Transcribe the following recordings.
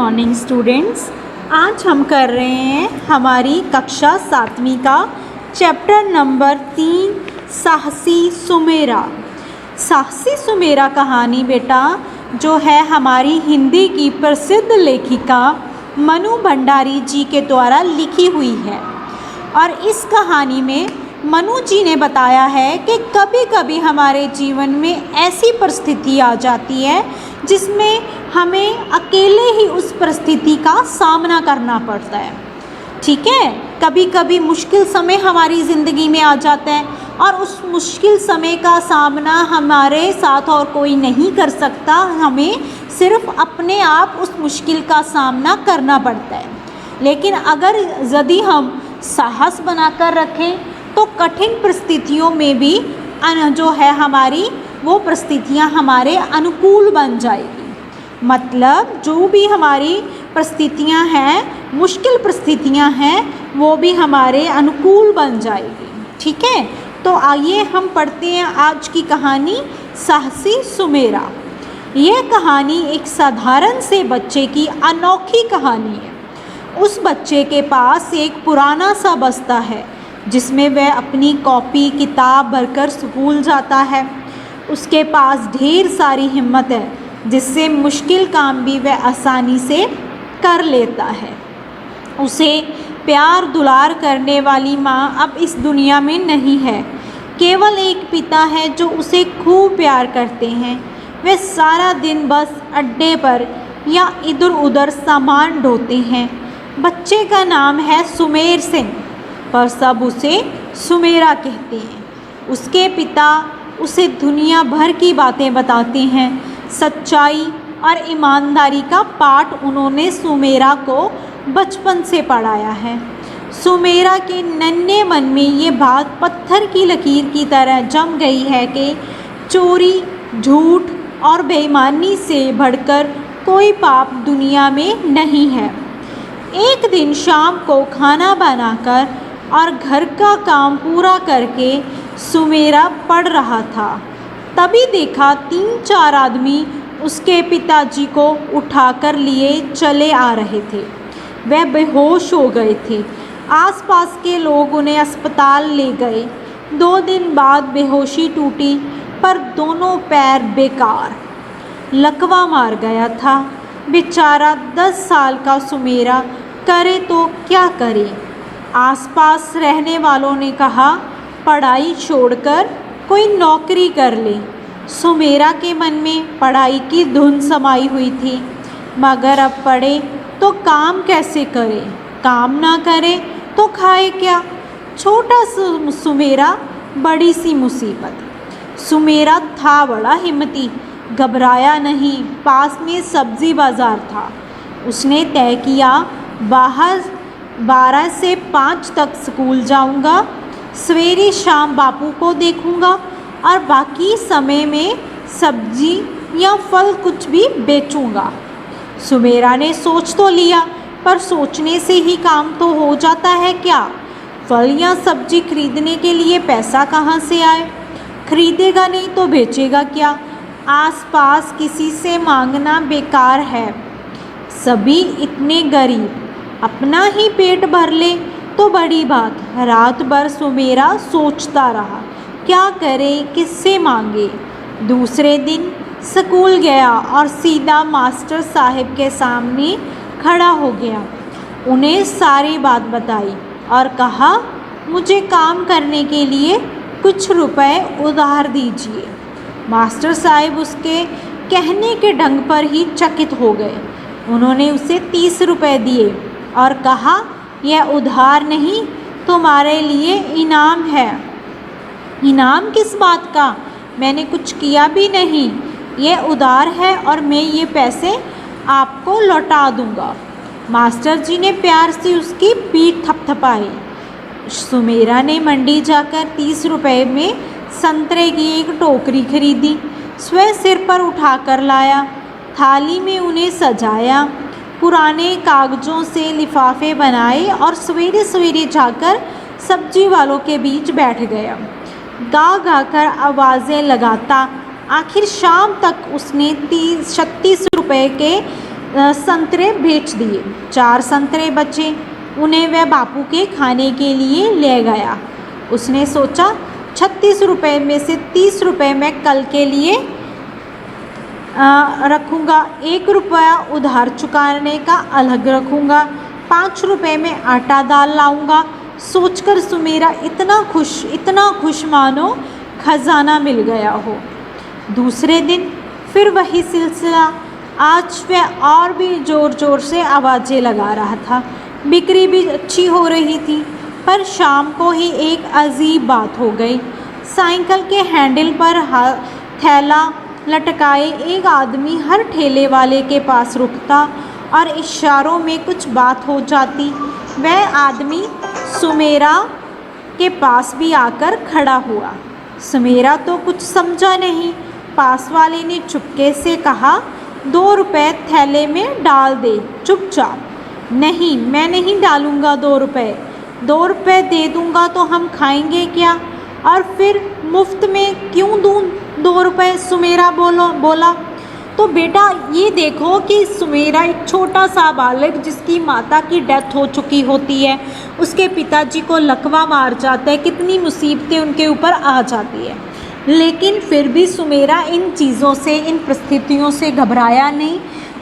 Morning students. आज हम कर रहे हैं हमारी कक्षा 7वीं का चैप्टर नंबर 3 साहसी सुमेरा। साहसी सुमेरा कहानी बेटा जो है हमारी हिंदी की प्रसिद्ध लेखिका मनु भंडारी जी के द्वारा लिखी हुई है। और इस कहानी में मनु जी ने बताया है कि कभी कभी हमारे जीवन में ऐसी परिस्थिति आ जाती है जिसमें हमें अकेले ही उस परिस्थिति का सामना करना पड़ता है। ठीक है, कभी कभी मुश्किल समय हमारी ज़िंदगी में आ जाता है और उस मुश्किल समय का सामना हमारे साथ और कोई नहीं कर सकता, हमें सिर्फ अपने आप उस मुश्किल का सामना करना पड़ता है। लेकिन अगर यदि हम साहस बनाकर रखें तो कठिन परिस्थितियों में भी जो है हमारी वो परिस्थितियाँ हमारे अनुकूल बन जाएगी। मतलब जो भी हमारी परिस्थितियाँ हैं, मुश्किल परिस्थितियाँ हैं, वो भी हमारे अनुकूल बन जाएगी। ठीक है, तो आइए हम पढ़ते हैं आज की कहानी साहसी सुमेरा। यह कहानी एक साधारण से बच्चे की अनोखी कहानी है। उस बच्चे के पास एक पुराना सा बस्ता है जिसमें वह अपनी कॉपी किताब भरकर स्कूल जाता है। उसके पास ढेर सारी हिम्मत है जिससे मुश्किल काम भी वह आसानी से कर लेता है। उसे प्यार दुलार करने वाली माँ अब इस दुनिया में नहीं है। केवल एक पिता है जो उसे खूब प्यार करते हैं। वे सारा दिन बस अड्डे पर या इधर उधर सामान ढोते हैं। बच्चे का नाम है सुमेर सिंह, पर सब उसे सुमेरा कहते हैं। उसके पिता उसे दुनिया भर की बातें बताते हैं। सच्चाई और ईमानदारी का पाठ उन्होंने सुमेरा को बचपन से पढ़ाया है। सुमेरा के नन्हे मन में ये बात पत्थर की लकीर की तरह जम गई है कि चोरी, झूठ और बेईमानी से बढ़कर कोई पाप दुनिया में नहीं है। एक दिन शाम को खाना बनाकर और घर का काम पूरा करके सुमेरा पढ़ रहा था। तभी देखा 3-4 आदमी उसके पिताजी को उठाकर लिए चले आ रहे थे। वह बेहोश हो गए थे। आसपास के लोग उन्हें अस्पताल ले गए। 2 दिन बाद बेहोशी टूटी, पर दोनों पैर बेकार, लकवा मार गया था। बेचारा 10 साल का सुमेरा करे तो क्या करे। आसपास रहने वालों ने कहा पढ़ाई छोड़कर कोई नौकरी कर ले। सुमेरा के मन में पढ़ाई की धुन समाई हुई थी, मगर अब पढ़े तो काम कैसे करे, काम ना करे तो खाए क्या। छोटा सुमेरा, बड़ी सी मुसीबत। सुमेरा था बड़ा हिम्मती, घबराया नहीं। पास में सब्जी बाज़ार था। उसने तय किया बाहर 12 से 5 तक स्कूल जाऊंगा, सवेरे शाम बापू को देखूंगा और बाकी समय में सब्जी या फल कुछ भी बेचूंगा। सुमेरा ने सोच तो लिया, पर सोचने से ही काम तो हो जाता है क्या। फल या सब्जी खरीदने के लिए पैसा कहाँ से आए। खरीदेगा नहीं तो बेचेगा क्या। आसपास किसी से मांगना बेकार है। सभी इतने गरीब, अपना ही पेट भर ले तो बड़ी बात। रात भर सुमेरा सोचता रहा, क्या करे, किससे मांगे। दूसरे दिन स्कूल गया और सीधा मास्टर साहब के सामने खड़ा हो गया। उन्हें सारी बात बताई और कहा मुझे काम करने के लिए कुछ रुपए उधार दीजिए। मास्टर साहब उसके कहने के ढंग पर ही चकित हो गए। उन्होंने उसे 30 रुपए दिए और कहा यह उधार नहीं, तुम्हारे लिए इनाम है। इनाम किस बात का, मैंने कुछ किया भी नहीं। यह उधार है और मैं ये पैसे आपको लौटा दूंगा। मास्टर जी ने प्यार से उसकी पीठ थपथपाई। सुमेरा ने मंडी जाकर 30 रुपए में संतरे की एक टोकरी खरीदी। स्वयं सिर पर उठाकर लाया। थाली में उन्हें सजाया। पुराने कागज़ों से लिफाफे बनाए और सवेरे सवेरे जाकर सब्जी वालों के बीच बैठ गया। गा गा कर आवाज़ें लगाता आखिर शाम तक उसने 36 रुपए के संतरे बेच दिए। 4 संतरे बचे, उन्हें वह बापू के खाने के लिए ले गया। उसने सोचा 36 रुपये में से 30 रुपये मैं कल के लिए रखूँगा, 1 रुपया उधार चुकाने का अलग रखूँगा, 5 रुपये में आटा दाल लाऊँगा। सोचकर सुमेरा इतना खुश मानो खजाना मिल गया हो। दूसरे दिन फिर वही सिलसिला। आज वह और भी ज़ोर ज़ोर से आवाज़ें लगा रहा था। बिक्री भी अच्छी हो रही थी, पर शाम को ही एक अजीब बात हो गई। साइकिल के हैंडल पर थैला लटकाए एक आदमी हर ठेले वाले के पास रुकता और इशारों में कुछ बात हो जाती। वह आदमी सुमेरा के पास भी आकर खड़ा हुआ। सुमेरा तो कुछ समझा नहीं। पास वाले ने चुपके से कहा, 2 रुपये थैले में डाल दे चुपचाप। नहीं, मैं नहीं डालूँगा 2 रुपये। 2 रुपये दे दूँगा तो हम खाएंगे क्या, और फिर मुफ्त में क्यों दूँ 2 रुपये? सुमेरा बोला। तो बेटा ये देखो कि सुमेरा एक छोटा सा बालक जिसकी माता की डेथ हो चुकी होती है, उसके पिताजी को लकवा मार जाता है, कितनी मुसीबतें उनके ऊपर आ जाती है, लेकिन फिर भी सुमेरा इन चीज़ों से, इन परिस्थितियों से घबराया नहीं।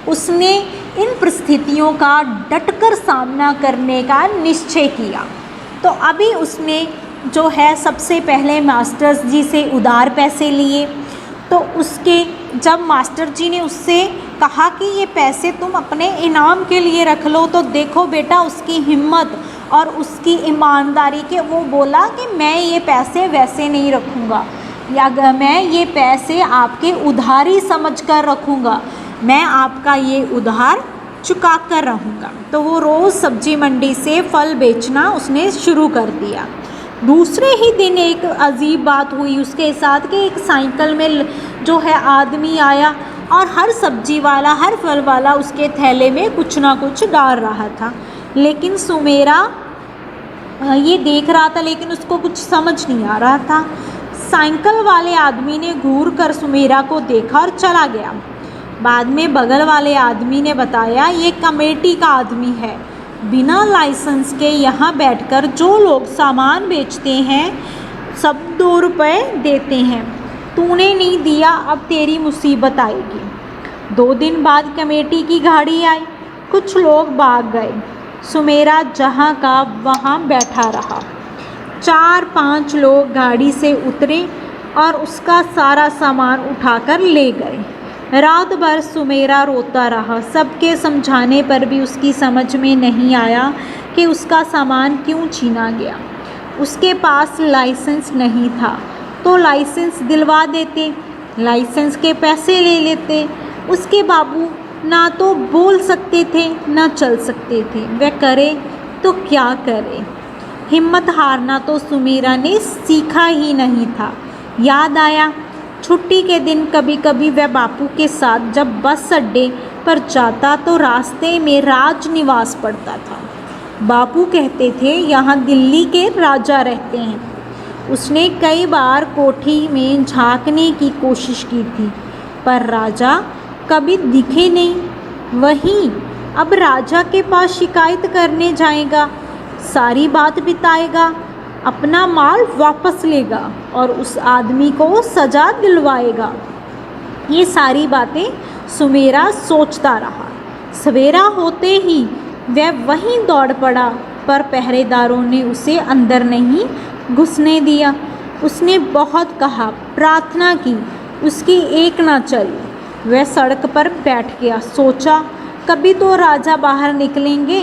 उसने इन परिस्थितियों का डटकर सामना करने का निश्चय किया। तो अभी उसने जो है सबसे पहले मास्टर जी से उधार पैसे लिए। तो उसके जब मास्टर जी ने उससे कहा कि ये पैसे तुम अपने इनाम के लिए रख लो, तो देखो बेटा उसकी हिम्मत और उसकी ईमानदारी के वो बोला कि मैं ये पैसे वैसे नहीं रखूँगा, या मैं ये पैसे आपके उधारी समझकर रखूँगा, मैं आपका ये उधार चुका कर रहूँगा। तो वो रोज़ सब्जी मंडी से फल बेचना उसने शुरू कर दिया। दूसरे ही दिन एक अजीब बात हुई उसके साथ कि एक साइकिल में जो है आदमी आया और हर सब्जी वाला, हर फल वाला उसके थैले में कुछ ना कुछ डाल रहा था। लेकिन सुमेरा ये देख रहा था, लेकिन उसको कुछ समझ नहीं आ रहा था। साइकिल वाले आदमी ने घूर कर सुमेरा को देखा और चला गया। बाद में बगल वाले आदमी ने बताया, ये कमेटी का आदमी है, बिना लाइसेंस के यहाँ बैठकर जो लोग सामान बेचते हैं सब 2 रुपये देते हैं। तूने नहीं दिया, अब तेरी मुसीबत आएगी। 2 दिन बाद कमेटी की गाड़ी आई, कुछ लोग भाग गए। सुमेरा जहाँ का वहाँ बैठा रहा। 4-5 लोग गाड़ी से उतरे और उसका सारा सामान उठाकर ले गए। रात भर सुमेरा रोता रहा। सबके समझाने पर भी उसकी समझ में नहीं आया कि उसका सामान क्यों छीना गया। उसके पास लाइसेंस नहीं था तो लाइसेंस दिलवा देते, लाइसेंस के पैसे ले लेते। उसके बाबू ना तो बोल सकते थे ना चल सकते थे, वह करे तो क्या करे। हिम्मत हारना तो सुमेरा ने सीखा ही नहीं था। याद आया छुट्टी के दिन कभी कभी वह बापू के साथ जब बस अड्डे पर जाता तो रास्ते में राजनिवास पड़ता था। बापू कहते थे यहाँ दिल्ली के राजा रहते हैं। उसने कई बार कोठी में झांकने की कोशिश की थी, पर राजा कभी दिखे नहीं। वहीं अब राजा के पास शिकायत करने जाएगा, सारी बात बिताएगा, अपना माल वापस लेगा और उस आदमी को सज़ा दिलवाएगा। ये सारी बातें सुमेरा सोचता रहा। सवेरा होते ही वह वहीं दौड़ पड़ा, पर पहरेदारों ने उसे अंदर नहीं घुसने दिया। उसने बहुत कहा, प्रार्थना की, उसकी एक ना चली। वह सड़क पर बैठ गया। सोचा कभी तो राजा बाहर निकलेंगे,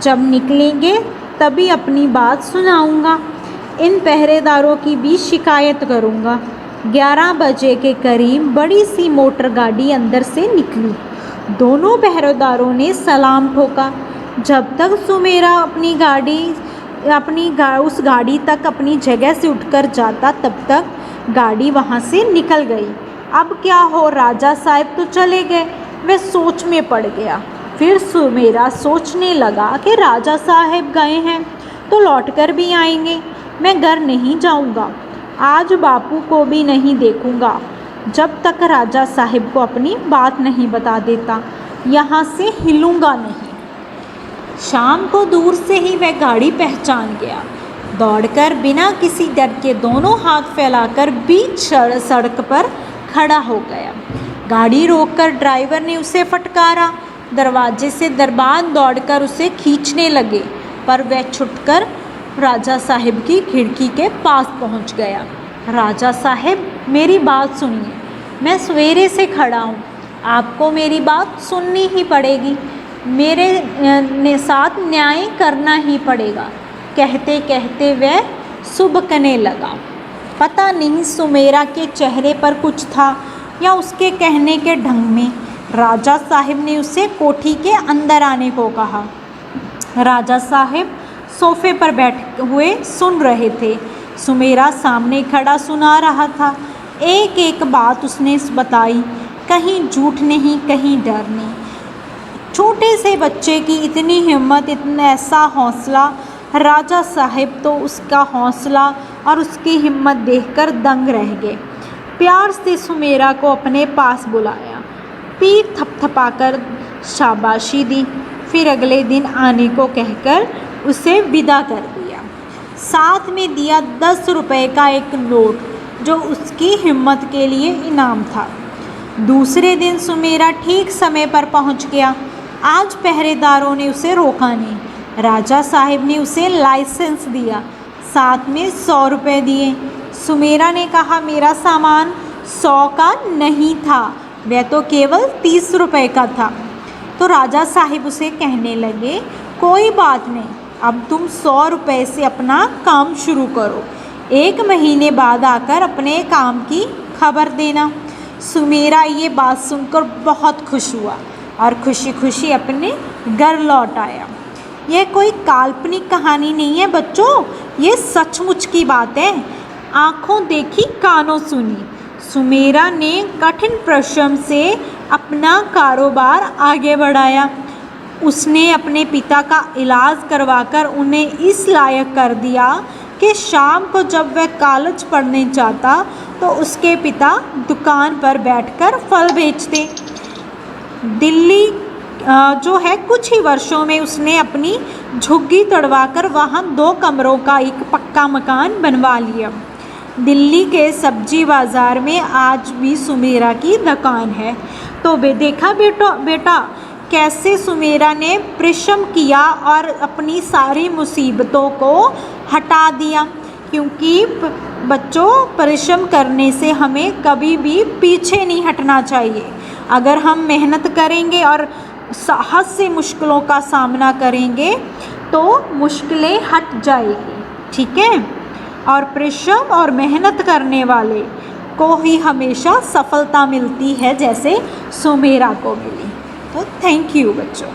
जब निकलेंगे तभी अपनी बात सुनाऊंगा। इन पहरेदारों की भी शिकायत करूंगा। 11 बजे के करीब बड़ी सी मोटर गाड़ी अंदर से निकली। दोनों पहरेदारों ने सलाम ठोका। जब तक सुमेरा उस गाड़ी तक अपनी जगह से उठकर जाता, तब तक गाड़ी वहाँ से निकल गई। अब क्या हो, राजा साहब तो चले गए। वह सोच में पड़ गया। फिर सुमेरा सोचने लगा कि राजा साहब गए हैं तो लौटकर भी आएंगे। मैं घर नहीं जाऊंगा, आज बापू को भी नहीं देखूंगा जब तक राजा साहब को अपनी बात नहीं बता देता। यहाँ से हिलूंगा नहीं। शाम को दूर से ही वह गाड़ी पहचान गया। दौड़कर बिना किसी डर के दोनों हाथ फैलाकर बीच सड़क पर खड़ा हो गया। गाड़ी रोककर ड्राइवर ने उसे फटकारा। दरवाजे से दरबान दौड़कर उसे खींचने लगे, पर वह छुटकर राजा साहब की खिड़की के पास पहुंच गया। राजा साहब, मेरी बात सुनिए, मैं सवेरे से खड़ा हूँ, आपको मेरी बात सुननी ही पड़ेगी, मेरे साथ न्याय करना ही पड़ेगा। कहते कहते वह सुबकने लगा। पता नहीं सुमेरा के चेहरे पर कुछ था या उसके कहने के ढंग में। राजा साहब ने उसे कोठी के अंदर आने को कहा। राजा साहब सोफे पर बैठे हुए सुन रहे थे। सुमेरा सामने खड़ा सुना रहा था। एक एक बात उसने बताई, कहीं झूठ नहीं, कहीं डर नहीं। छोटे से बच्चे की इतनी हिम्मत, इतना ऐसा हौसला। राजा साहब तो उसका हौसला और उसकी हिम्मत देखकर दंग रह गए। प्यार से सुमेरा को अपने पास बुलाया, पीठ थपथपाकर शाबाशी दी, फिर अगले दिन आने को कहकर उसे विदा कर दिया। साथ में दिया 10 रुपए का एक नोट, जो उसकी हिम्मत के लिए इनाम था। दूसरे दिन सुमेरा ठीक समय पर पहुंच गया। आज पहरेदारों ने उसे रोका नहीं। राजा साहब ने उसे लाइसेंस दिया, साथ में 100 रुपये दिए। सुमेरा ने कहा, मेरा सामान 100 का नहीं था, वह तो केवल 30 रुपये का था। तो राजा साहब उसे कहने लगे, कोई बात नहीं, अब तुम 100 रुपये से अपना काम शुरू करो, 1 महीने बाद आकर अपने काम की खबर देना। सुमेरा ये बात सुनकर बहुत खुश हुआ और खुशी खुशी अपने घर लौट आया। यह कोई काल्पनिक कहानी नहीं है बच्चों, ये सचमुच की बात है। आँखों देखी कानों सुनी, सुमेरा ने कठिन परिश्रम से अपना कारोबार आगे बढ़ाया। उसने अपने पिता का इलाज करवाकर उन्हें इस लायक कर दिया कि शाम को जब वह कॉलेज पढ़ने जाता तो उसके पिता दुकान पर बैठकर फल बेचते। दिल्ली जो है कुछ ही वर्षों में उसने अपनी झुग्गी तड़वाकर वहाँ 2 कमरों का एक पक्का मकान बनवा लिया। दिल्ली के सब्जी बाज़ार में आज भी सुमेरा की दुकान है। तो देखा बेटा कैसे सुमेरा ने परिश्रम किया और अपनी सारी मुसीबतों को हटा दिया। क्योंकि बच्चों, परिश्रम करने से हमें कभी भी पीछे नहीं हटना चाहिए। अगर हम मेहनत करेंगे और साहस से मुश्किलों का सामना करेंगे तो मुश्किलें हट जाएगी, ठीक है। और परिश्रम और मेहनत करने वाले को ही हमेशा सफलता मिलती है, जैसे सुमेरा को मिली। तो थैंक यू बच्चों।